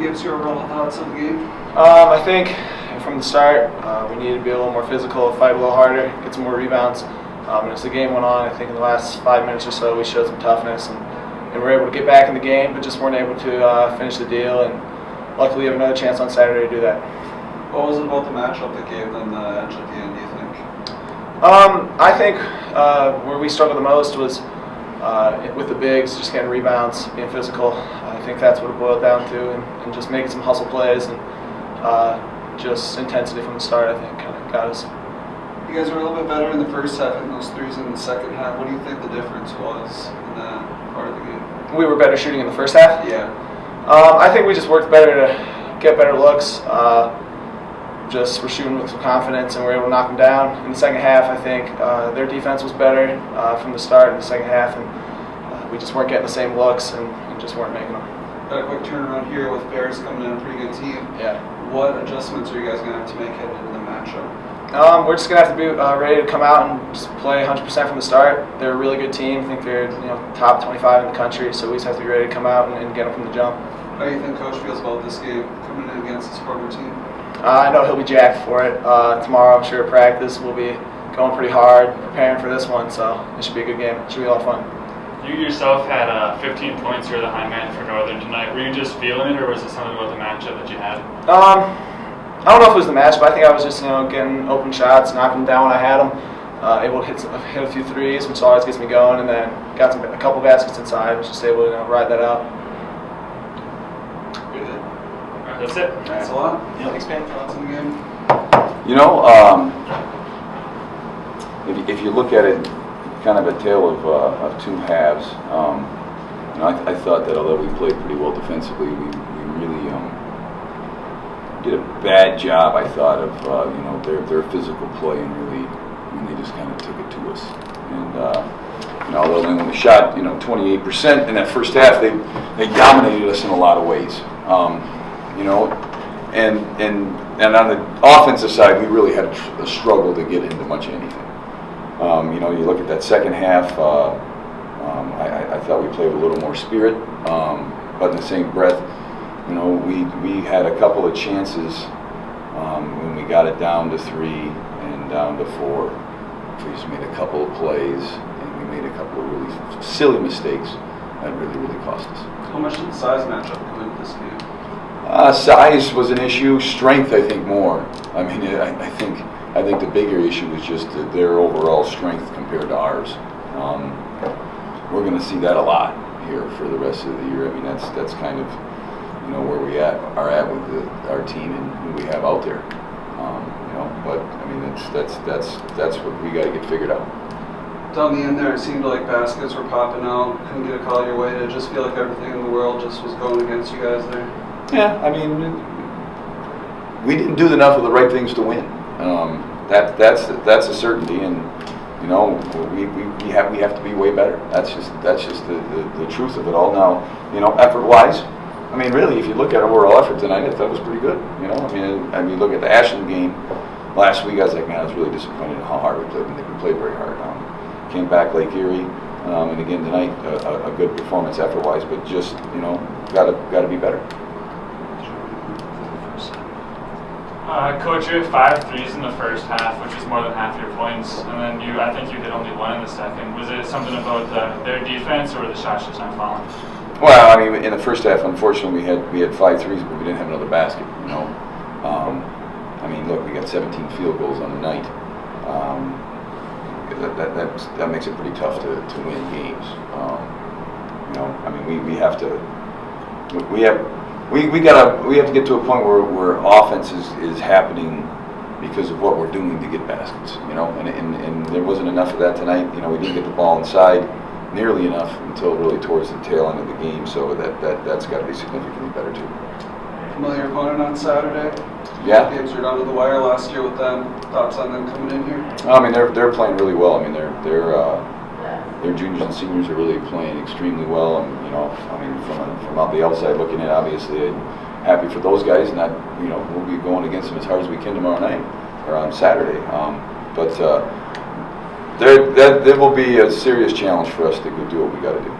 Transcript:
give us your overall thoughts of the game? I think from the start, we needed to be a little more physical, fight a little harder, get some more rebounds. And as the game went on, I think in the last 5 minutes or so, we showed some toughness and were able to get back in the game, but just weren't able to finish the deal. And luckily, we have another chance on Saturday to do that. What was it about the matchup that gave them the edge at the end, do you think? I think where we struggled the most was with the bigs, just getting rebounds, being physical. I think that's what it boiled down to, and just making some hustle plays and just intensity from the start, I think, kind of got us. You guys were a little bit better in the first half and those threes in the second half. What do you think the difference was in that part of the game? We were better shooting in the first half? Yeah. I think we just worked better to get better looks. Just we're shooting with some confidence and we're able to knock them down. In the second half, I think their defense was better from the start in the second half, and we just weren't getting the same looks and just weren't making them. Got a quick turnaround here with Bears coming in a pretty good team. Yeah. What adjustments are you guys going to have to make heading into the matchup? We're just going to have to be ready to come out and just play 100% from the start. They're a really good team. I think they're top 25 in the country, so we just have to be ready to come out and get them from the jump. How do you think Coach feels about this game coming in against his former team? I know he'll be jacked for it. Tomorrow, I'm sure at practice, we'll be going pretty hard, preparing for this one, so it should be a good game. It should be a lot of fun. You yourself had 15 points. You're the high man for Northern tonight. Were you just feeling it, or was it something about the matchup that you had? I don't know if it was the match, but I think I was just getting open shots, knocking them down when I had them, able to hit a few threes, which always gets me going, and then got a couple baskets inside. Was just able to ride that out. Good. That's it. Thanks a lot. Yeah, thanks, man. Thoughts on the game? You know, if you look at it, kind of a tale of two halves. I thought that although we played pretty well defensively, we really did a bad job, I thought, of their physical play, and really, they just kind of took it to us. And although when we shot 28% in that first half, they dominated us in a lot of ways. And on the offensive side, we really had a struggle to get into much anything. You look at that second half. I thought we played with a little more spirit, but in the same breath, we had a couple of chances when we got it down to 3 and down to 4. We just made a couple of plays, and we made a couple of really silly mistakes that really cost us. How much did the size matchup come into this game? Size was an issue. Strength, I think, more. I mean, I think the bigger issue was just their overall strength compared to ours. We're going to see that a lot here for the rest of the year. I mean, that's kind of where we are at with our team and who we have out there. But I mean, that's what we got to get figured out. Down the end there, it seemed like baskets were popping out. Couldn't get a call your way. Did it just feel like everything in the world just was going against you guys there? Yeah, I mean, we didn't do enough of the right things to win. That's a certainty, and we have to be way better. That's just the truth of it all. Now, effort-wise, I mean, really, if you look at overall effort tonight, I thought it was pretty good. I mean, look at the Ashland game last week. I was like, man, I was really disappointed in how hard we played. I think we played very hard. Came back Lake Erie, and again tonight, a good performance effort-wise, but just got to be better. Coach, you had 5 threes in the first half, which is more than half your points, and then I think you hit only 1 in the second. Was it something about their defense, or were the shots just not falling? Well, I mean, in the first half, unfortunately, we had 5 threes, but we didn't have another basket. I mean, look, we got 17 field goals on the night. That makes it pretty tough to win games. I mean, we have to get to a point where offense is happening because of what we're doing to get baskets. And there wasn't enough of that tonight. We didn't get the ball inside nearly enough until really towards the tail end of the game. So that's got to be significantly better too. Familiar opponent on Saturday. Yeah. Games were down to the wire last year with them. Thoughts on them coming in here? I mean, they're playing really well. I mean, their juniors and seniors are really playing extremely well. And I mean, from out the outside looking in, obviously, I'm happy for those guys. And that we'll be going against them as hard as we can tomorrow night or on Saturday. But there will be a serious challenge for us to go do what we got to do.